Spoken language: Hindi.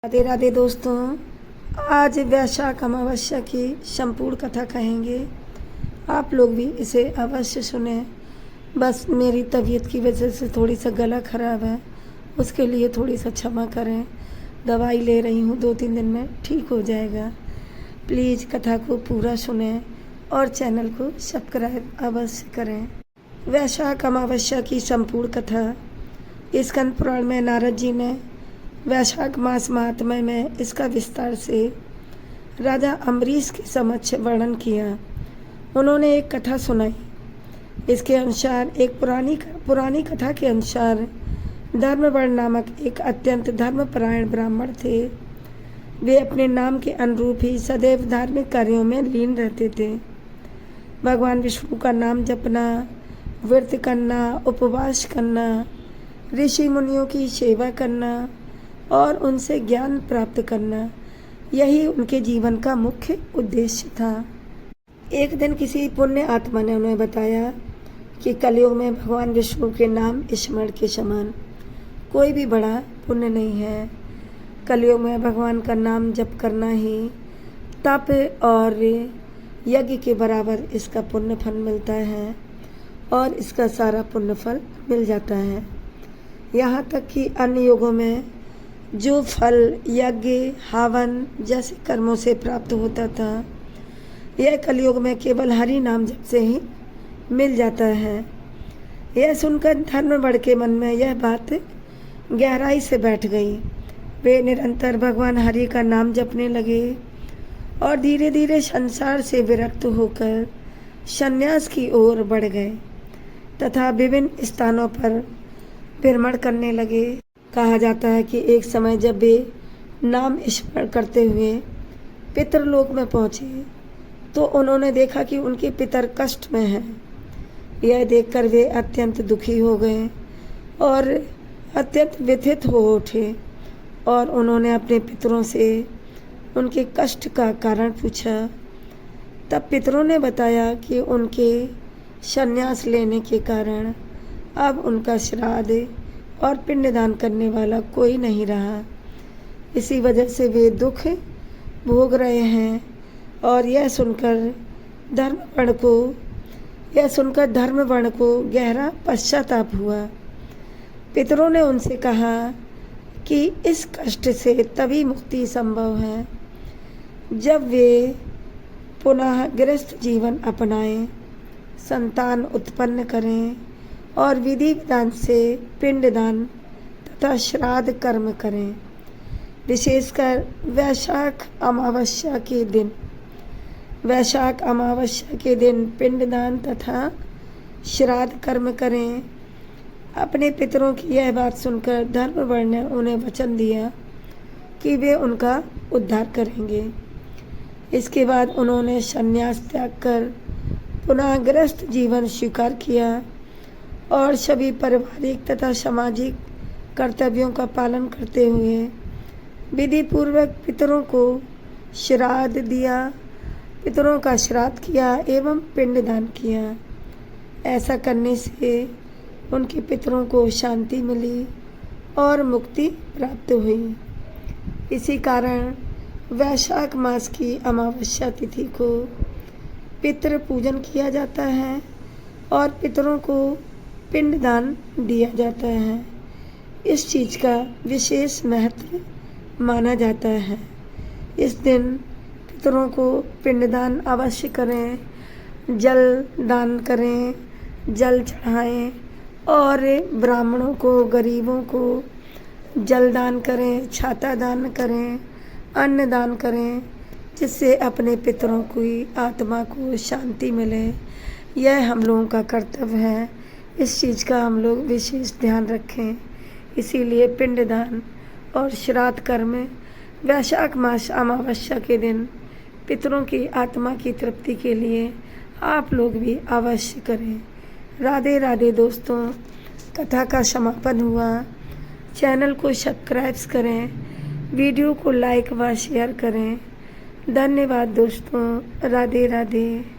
राधे राधे दोस्तों, आज वैशाख अमावस्या की संपूर्ण कथा कहेंगे। आप लोग भी इसे अवश्य सुने। बस मेरी तबीयत की वजह से थोड़ी सा गला खराब है, उसके लिए थोड़ी सा क्षमा करें। दवाई ले रही हूँ, 2-3 दिन में ठीक हो जाएगा। प्लीज़ कथा को पूरा सुने और चैनल को सब्सक्राइब अवश्य करें। वैशाख अमावस्या की संपूर्ण कथा स्कंद पुराण में नारद जी ने वैशाख मास महात्म्य में इसका विस्तार से राजा अम्बरीश के समक्ष वर्णन किया। उन्होंने एक कथा सुनाई। इसके अनुसार एक पुरानी कथा के अनुसार धर्मवर्ण नामक एक अत्यंत धर्मपरायण ब्राह्मण थे। वे अपने नाम के अनुरूप ही सदैव धार्मिक कार्यों में लीन रहते थे। भगवान विष्णु का नाम जपना, व्रत करना, उपवास करना, ऋषि मुनियों की सेवा करना और उनसे ज्ञान प्राप्त करना, यही उनके जीवन का मुख्य उद्देश्य था। एक दिन किसी पुण्य आत्मा ने उन्हें बताया कि कलयुग में भगवान विष्णु के नाम स्मरण के समान कोई भी बड़ा पुण्य नहीं है। कलयुग में भगवान का नाम जप करना ही तप और यज्ञ के बराबर इसका पुण्य फल मिलता है और इसका सारा पुण्य फल मिल जाता है। यहाँ तक कि अन्य युगों में जो फल यज्ञ हवन जैसे कर्मों से प्राप्त होता था, यह कलयुग में केवल हरि नाम जप से ही मिल जाता है। यह सुनकर धर्मवर्ण के मन में यह बात गहराई से बैठ गई। वे निरंतर भगवान हरि का नाम जपने लगे और धीरे धीरे संसार से विरक्त होकर संन्यास की ओर बढ़ गए तथा विभिन्न स्थानों पर भ्रमण करने लगे। कहा जाता है कि एक समय जब वे नाम स्मरण करते हुए पितरलोक में पहुँचे तो उन्होंने देखा कि उनके पितर कष्ट में हैं। यह देखकर वे अत्यंत दुखी हो गए और अत्यंत व्यथित हो उठे और उन्होंने अपने पितरों से उनके कष्ट का कारण पूछा। तब पितरों ने बताया कि उनके संन्यास लेने के कारण अब उनका श्राद्ध और पिंडदान करने वाला कोई नहीं रहा। इसी वजह से वे दुख भोग रहे हैं और यह सुनकर धर्मवर्ण को गहरा पश्चाताप हुआ। पितरों ने उनसे कहा कि इस कष्ट से तभी मुक्ति संभव है जब वे पुनः गृहस्थ जीवन अपनाएं, संतान उत्पन्न करें और विधि विधान से पिंडदान तथा श्राद्ध कर्म करें। विशेषकर वैशाख अमावस्या के दिन पिंडदान तथा श्राद्ध कर्म करें। अपने पितरों की यह बात सुनकर धर्मवर्ण ने उन्हें वचन दिया कि वे उनका उद्धार करेंगे। इसके बाद उन्होंने संन्यास त्याग कर पुनः गृहस्थ जीवन स्वीकार किया और सभी पारिवारिक तथा सामाजिक कर्तव्यों का पालन करते हुए विधि पूर्वक पितरों का श्राद्ध किया एवं पिंडदान किया। ऐसा करने से उनके पितरों को शांति मिली और मुक्ति प्राप्त हुई। इसी कारण वैशाख मास की अमावस्या तिथि को पितृ पूजन किया जाता है और पितरों को पिंडदान दिया जाता है। इस चीज़ का विशेष महत्व माना जाता है। इस दिन पितरों को पिंडदान अवश्य करें, जल दान करें, जल चढ़ाएं और ब्राह्मणों को, गरीबों को जल दान करें, छाता दान करें, अन्न दान करें, जिससे अपने पितरों की आत्मा को शांति मिले। यह हम लोगों का कर्तव्य है। इस चीज़ का हम लोग विशेष ध्यान रखें। इसीलिए पिंडदान और श्राद्ध कर्म वैशाख मास अमावस्या के दिन पितरों की आत्मा की तृप्ति के लिए आप लोग भी अवश्य करें। राधे राधे दोस्तों, कथा का समापन हुआ। चैनल को सब्सक्राइब करें, वीडियो को लाइक व शेयर करें। धन्यवाद दोस्तों। राधे राधे।